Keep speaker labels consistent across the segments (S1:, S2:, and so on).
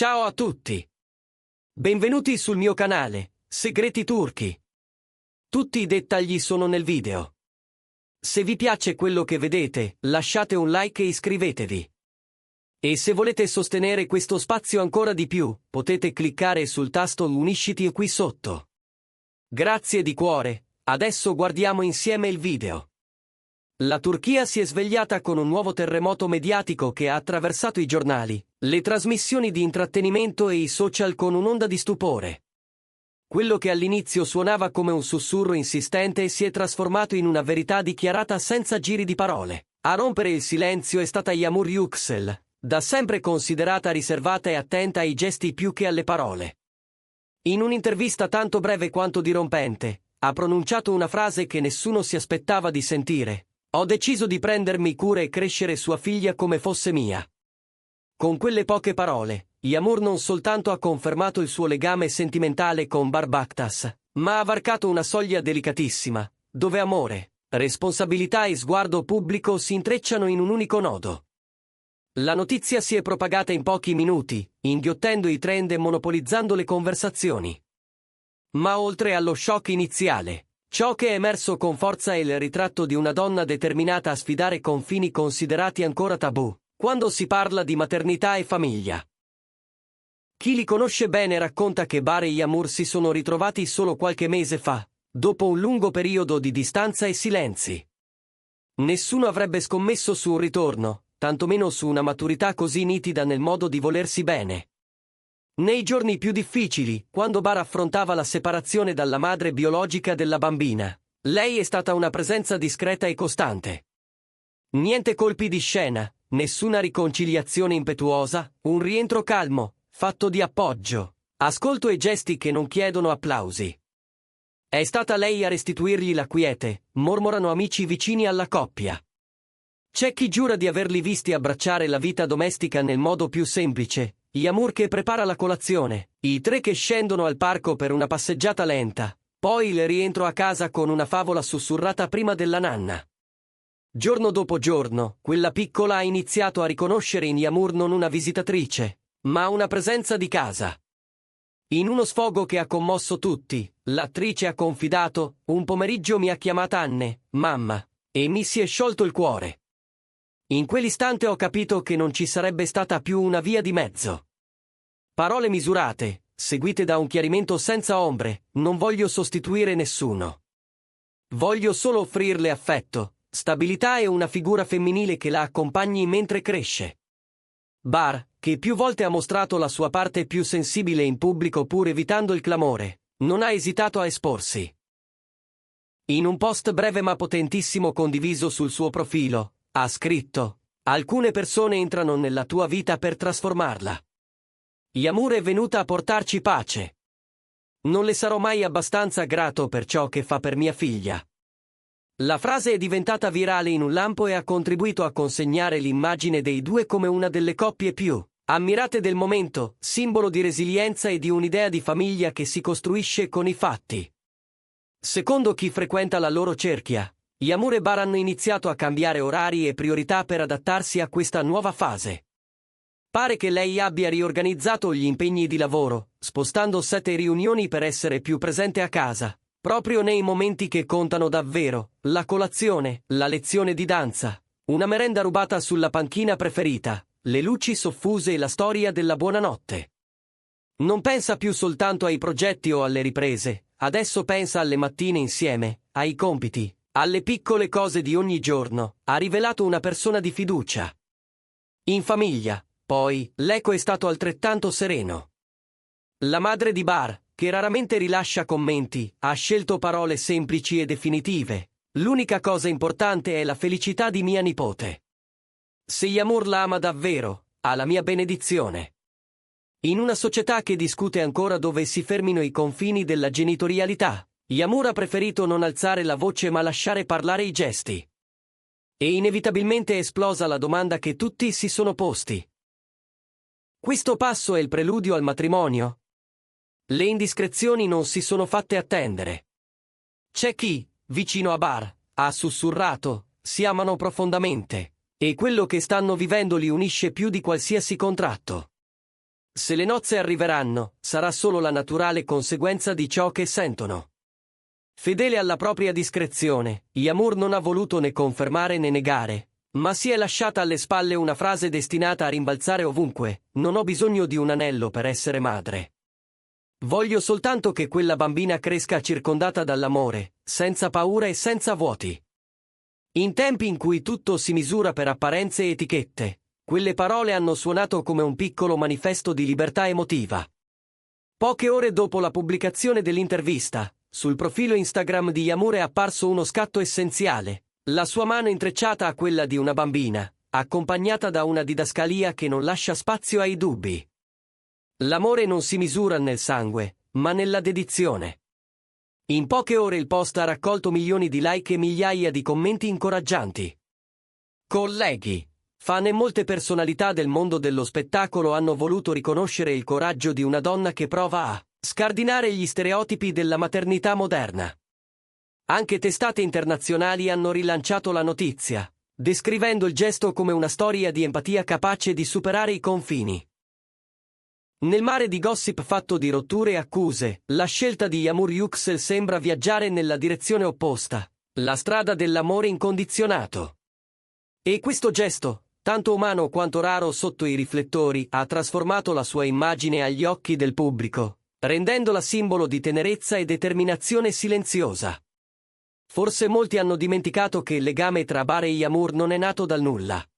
S1: Ciao a tutti! Benvenuti sul mio canale, Segreti Turchi. Tutti i dettagli sono nel video. Se vi piace quello che vedete, lasciate un like e iscrivetevi. E se volete sostenere questo spazio ancora di più, potete cliccare sul tasto Unisciti qui sotto. Grazie di cuore, adesso guardiamo insieme il video. La Turchia si è svegliata con un nuovo terremoto mediatico che ha attraversato i giornali, le trasmissioni di intrattenimento e i social con un'onda di stupore. Quello che all'inizio suonava come un sussurro insistente si è trasformato in una verità dichiarata senza giri di parole. A rompere il silenzio è stata Yağmur Yüksel, da sempre considerata riservata e attenta ai gesti più che alle parole. In un'intervista tanto breve quanto dirompente, ha pronunciato una frase che nessuno si aspettava di sentire. Ho deciso di prendermi cura e crescere sua figlia come fosse mia. Con quelle poche parole, Yağmur non soltanto ha confermato il suo legame sentimentale con Barbaktas, ma ha varcato una soglia delicatissima, dove amore, responsabilità e sguardo pubblico si intrecciano in un unico nodo. La notizia si è propagata in pochi minuti, inghiottendo i trend e monopolizzando le conversazioni. Ma oltre allo shock iniziale, ciò che è emerso con forza è il ritratto di una donna determinata a sfidare confini considerati ancora tabù, quando si parla di maternità e famiglia. Chi li conosce bene racconta che Bahar e Yağmur si sono ritrovati solo qualche mese fa, dopo un lungo periodo di distanza e silenzi. Nessuno avrebbe scommesso su un ritorno, tantomeno su una maturità così nitida nel modo di volersi bene. Nei giorni più difficili, quando Bahar affrontava la separazione dalla madre biologica della bambina, lei è stata una presenza discreta e costante. Niente colpi di scena, nessuna riconciliazione impetuosa, un rientro calmo, fatto di appoggio, ascolto e gesti che non chiedono applausi. È stata lei a restituirgli la quiete, mormorano amici vicini alla coppia. C'è chi giura di averli visti abbracciare la vita domestica nel modo più semplice. Yağmur che prepara la colazione, i tre che scendono al parco per una passeggiata lenta, poi il rientro a casa con una favola sussurrata prima della nanna. Giorno dopo giorno, quella piccola ha iniziato a riconoscere in Yağmur non una visitatrice, ma una presenza di casa. In uno sfogo che ha commosso tutti, l'attrice ha confidato: un pomeriggio mi ha chiamata Anne, mamma, e mi si è sciolto il cuore. In quell'istante ho capito che non ci sarebbe stata più una via di mezzo. Parole misurate, seguite da un chiarimento senza ombre: non voglio sostituire nessuno. Voglio solo offrirle affetto, stabilità e una figura femminile che la accompagni mentre cresce. Bahar, che più volte ha mostrato la sua parte più sensibile in pubblico pur evitando il clamore, non ha esitato a esporsi. In un post breve ma potentissimo condiviso sul suo profilo, ha scritto: alcune persone entrano nella tua vita per trasformarla. Yağmur è venuta a portarci pace. Non le sarò mai abbastanza grato per ciò che fa per mia figlia. La frase è diventata virale in un lampo e ha contribuito a consegnare l'immagine dei due come una delle coppie più ammirate del momento, simbolo di resilienza e di un'idea di famiglia che si costruisce con i fatti. Secondo chi frequenta la loro cerchia, Yağmur e Bahar hanno iniziato a cambiare orari e priorità per adattarsi a questa nuova fase. Pare che lei abbia riorganizzato gli impegni di lavoro, spostando 7 riunioni per essere più presente a casa, proprio nei momenti che contano davvero: la colazione, la lezione di danza, una merenda rubata sulla panchina preferita, le luci soffuse e la storia della buonanotte. Non pensa più soltanto ai progetti o alle riprese, adesso pensa alle mattine insieme, ai compiti, alle piccole cose di ogni giorno. Ha rivelato una persona di fiducia. In famiglia, poi, l'eco è stato altrettanto sereno. La madre di Bahar, che raramente rilascia commenti, ha scelto parole semplici e definitive: l'unica cosa importante è la felicità di mia nipote. Se Yağmur la ama davvero, ha la mia benedizione. In una società che discute ancora dove si fermino i confini della genitorialità, Yağmur ha preferito non alzare la voce ma lasciare parlare i gesti. E inevitabilmente è esplosa la domanda che tutti si sono posti: questo passo è il preludio al matrimonio? Le indiscrezioni non si sono fatte attendere. C'è chi, vicino a Bahar, ha sussurrato: si amano profondamente, e quello che stanno vivendo li unisce più di qualsiasi contratto. Se le nozze arriveranno, sarà solo la naturale conseguenza di ciò che sentono. Fedele alla propria discrezione, Yamur non ha voluto né confermare né negare, ma si è lasciata alle spalle una frase destinata a rimbalzare ovunque: non ho bisogno di un anello per essere madre. Voglio soltanto che quella bambina cresca circondata dall'amore, senza paura e senza vuoti. In tempi in cui tutto si misura per apparenze e etichette, quelle parole hanno suonato come un piccolo manifesto di libertà emotiva. Poche ore dopo la pubblicazione dell'intervista, sul profilo Instagram di Yamur è apparso uno scatto essenziale, la sua mano intrecciata a quella di una bambina, accompagnata da una didascalia che non lascia spazio ai dubbi. L'amore non si misura nel sangue, ma nella dedizione. In poche ore il post ha raccolto milioni di like e migliaia di commenti incoraggianti. Colleghi, fan e molte personalità del mondo dello spettacolo hanno voluto riconoscere il coraggio di una donna che prova a scardinare gli stereotipi della maternità moderna. Anche testate internazionali hanno rilanciato la notizia, descrivendo il gesto come una storia di empatia capace di superare i confini. Nel mare di gossip fatto di rotture e accuse, la scelta di Yamur Yüksel sembra viaggiare nella direzione opposta, la strada dell'amore incondizionato. E questo gesto, tanto umano quanto raro sotto i riflettori, ha trasformato la sua immagine agli occhi del pubblico, rendendola simbolo di tenerezza e determinazione silenziosa. Forse molti hanno dimenticato che il legame tra Bare e Yamur non è nato dal nulla.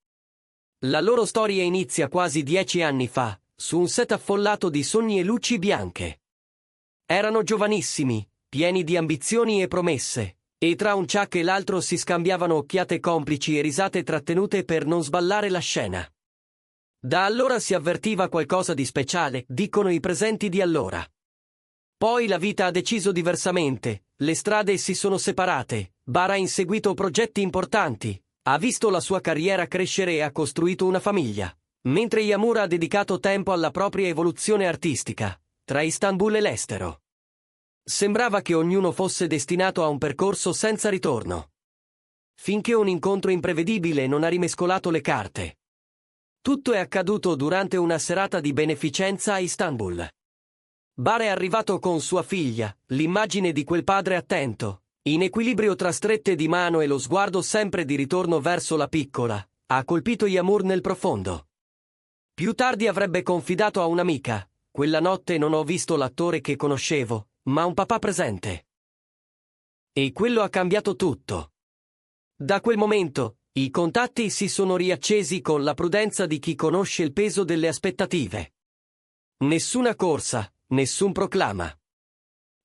S1: La loro storia inizia quasi 10 anni fa, su un set affollato di sogni e luci bianche. Erano giovanissimi, pieni di ambizioni e promesse, e tra un ciak e l'altro si scambiavano occhiate complici e risate trattenute per non sballare la scena. Da allora si avvertiva qualcosa di speciale, dicono i presenti di allora. Poi la vita ha deciso diversamente, le strade si sono separate, Bara ha inseguito progetti importanti, ha visto la sua carriera crescere e ha costruito una famiglia, mentre Yamur ha dedicato tempo alla propria evoluzione artistica, tra Istanbul e l'estero. Sembrava che ognuno fosse destinato a un percorso senza ritorno. Finché un incontro imprevedibile non ha rimescolato le carte. Tutto è accaduto durante una serata di beneficenza a Istanbul. Bara è arrivato con sua figlia, l'immagine di quel padre attento, in equilibrio tra strette di mano e lo sguardo sempre di ritorno verso la piccola, ha colpito Yamur nel profondo. Più tardi avrebbe confidato a un'amica: quella notte non ho visto l'attore che conoscevo, ma un papà presente. E quello ha cambiato tutto. Da quel momento, i contatti si sono riaccesi con la prudenza di chi conosce il peso delle aspettative. Nessuna corsa, nessun proclama.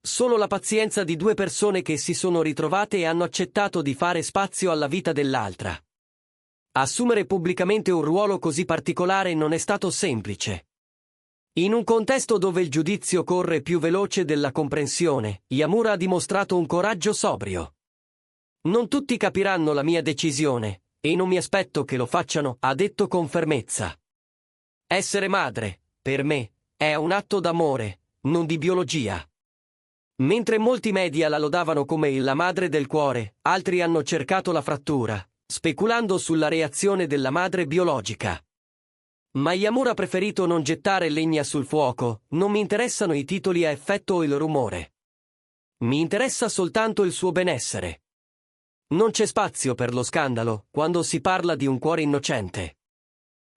S1: Solo la pazienza di due persone che si sono ritrovate e hanno accettato di fare spazio alla vita dell'altra. Assumere pubblicamente un ruolo così particolare non è stato semplice. In un contesto dove il giudizio corre più veloce della comprensione, Yamur ha dimostrato un coraggio sobrio. Non tutti capiranno la mia decisione, e non mi aspetto che lo facciano, ha detto con fermezza. Essere madre, per me, è un atto d'amore, non di biologia. Mentre molti media la lodavano come la madre del cuore, altri hanno cercato la frattura, speculando sulla reazione della madre biologica. Ma Yamur ha preferito non gettare legna sul fuoco: non mi interessano i titoli a effetto o il rumore. Mi interessa soltanto il suo benessere. Non c'è spazio per lo scandalo quando si parla di un cuore innocente.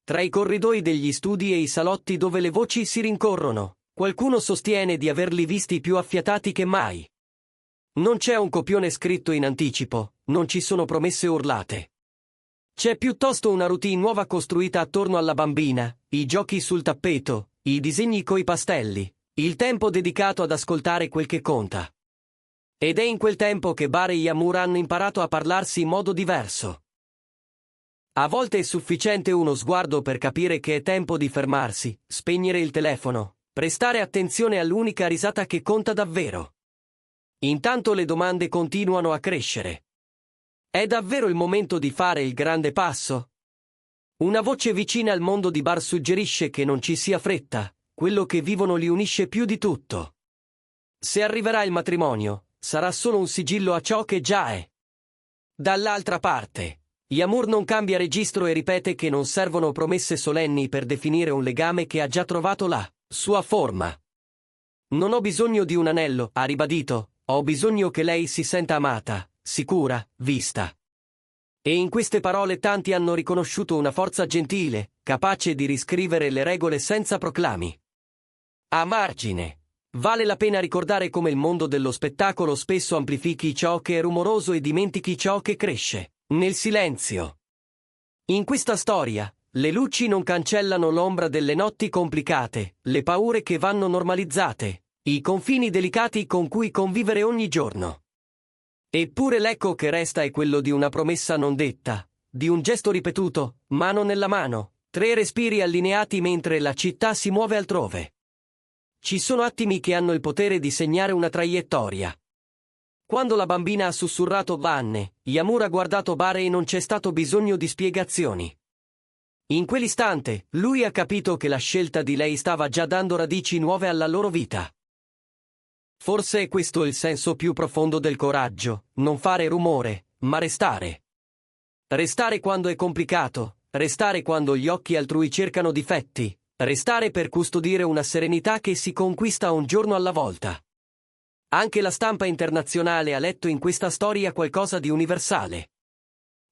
S1: Tra i corridoi degli studi e i salotti dove le voci si rincorrono, qualcuno sostiene di averli visti più affiatati che mai. Non c'è un copione scritto in anticipo, non ci sono promesse urlate. C'è piuttosto una routine nuova costruita attorno alla bambina, i giochi sul tappeto, i disegni coi pastelli, il tempo dedicato ad ascoltare quel che conta. Ed è in quel tempo che Bara e Yamur hanno imparato a parlarsi in modo diverso. A volte è sufficiente uno sguardo per capire che è tempo di fermarsi, spegnere il telefono, prestare attenzione all'unica risata che conta davvero. Intanto le domande continuano a crescere. È davvero il momento di fare il grande passo? Una voce vicina al mondo di Bar suggerisce che non ci sia fretta, quello che vivono li unisce più di tutto. Se arriverà il matrimonio, sarà solo un sigillo a ciò che già è. Dall'altra parte, Yamur non cambia registro e ripete che non servono promesse solenni per definire un legame che ha già trovato la sua forma. Non ho bisogno di un anello, ha ribadito, ho bisogno che lei si senta amata, sicura, vista. E in queste parole tanti hanno riconosciuto una forza gentile, capace di riscrivere le regole senza proclami. A margine. Vale la pena ricordare come il mondo dello spettacolo spesso amplifichi ciò che è rumoroso e dimentichi ciò che cresce nel silenzio. In questa storia, le luci non cancellano l'ombra delle notti complicate, le paure che vanno normalizzate, i confini delicati con cui convivere ogni giorno. Eppure l'eco che resta è quello di una promessa non detta, di un gesto ripetuto, mano nella mano, 3 respiri allineati mentre la città si muove altrove. Ci sono attimi che hanno il potere di segnare una traiettoria. Quando la bambina ha sussurrato Vanne, Yamur ha guardato Bare e non c'è stato bisogno di spiegazioni. In quell'istante, lui ha capito che la scelta di lei stava già dando radici nuove alla loro vita. Forse è questo il senso più profondo del coraggio, non fare rumore, ma restare. Restare quando è complicato, restare quando gli occhi altrui cercano difetti, restare per custodire una serenità che si conquista un giorno alla volta. Anche la stampa internazionale ha letto in questa storia qualcosa di universale.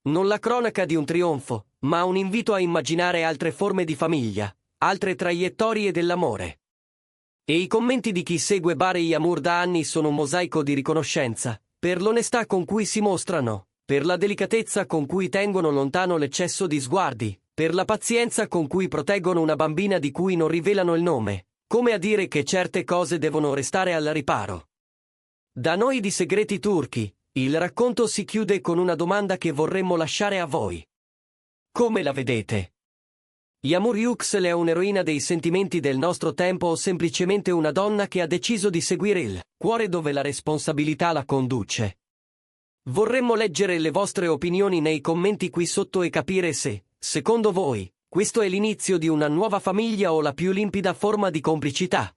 S1: Non la cronaca di un trionfo, ma un invito a immaginare altre forme di famiglia, altre traiettorie dell'amore. E i commenti di chi segue Bare e Yamur da anni sono un mosaico di riconoscenza, per l'onestà con cui si mostrano, per la delicatezza con cui tengono lontano l'eccesso di sguardi, per la pazienza con cui proteggono una bambina di cui non rivelano il nome, come a dire che certe cose devono restare al riparo. Da noi di Segreti Turchi, il racconto si chiude con una domanda che vorremmo lasciare a voi. Come la vedete? Yamur Yüksel è un'eroina dei sentimenti del nostro tempo o semplicemente una donna che ha deciso di seguire il cuore dove la responsabilità la conduce? Vorremmo leggere le vostre opinioni nei commenti qui sotto e capire se, secondo voi, questo è l'inizio di una nuova famiglia o la più limpida forma di complicità.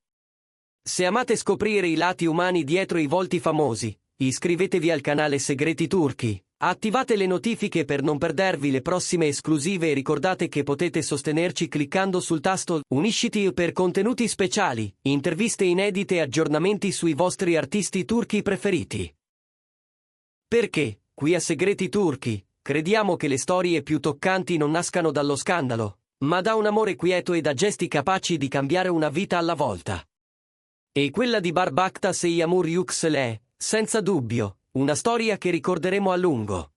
S1: Se amate scoprire i lati umani dietro i volti famosi, iscrivetevi al canale Segreti Turchi, attivate le notifiche per non perdervi le prossime esclusive e ricordate che potete sostenerci cliccando sul tasto Unisciti per contenuti speciali, interviste inedite e aggiornamenti sui vostri artisti turchi preferiti. Perché, qui a Segreti Turchi, crediamo che le storie più toccanti non nascano dallo scandalo, ma da un amore quieto e da gesti capaci di cambiare una vita alla volta. E quella di Barbaktas e Yamur Yüksel è, senza dubbio, una storia che ricorderemo a lungo.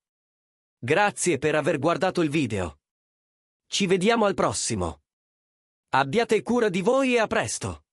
S1: Grazie per aver guardato il video. Ci vediamo al prossimo. Abbiate cura di voi e a presto!